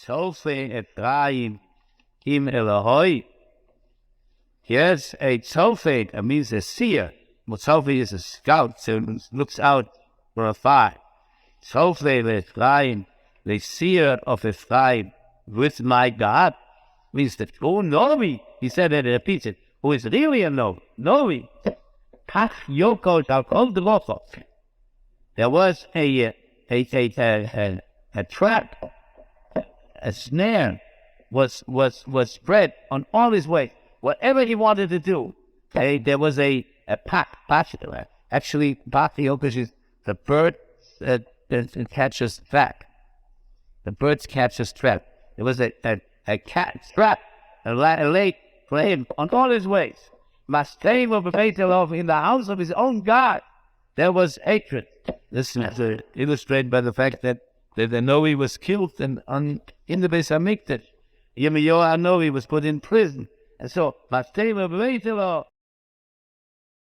Tzofe Ephraim im Elohoi. Yes, a Tzofe, it means a seer. Well, Tzofe is a scout, so it looks out for a fire. Tzofe Ephraim, the seer of Ephraim, with my God, means the true Novi. He said it and repeats it, who is really a Novi. Kach Yoko Dalkol Delofo. There was a trap, a snare was spread on all his ways. Whatever he wanted to do, there was a pack. Actually, Yokosh is the bird that catches trap. The birds catches trap. There was a cat trap, a lake for him on all his ways. Mastay of in the house of his own God. There was hatred. This is illustrated by the fact that the Novi was killed in the Beis HaMikdash. Yirmiyahu Novi was put in prison. And so, Mastay of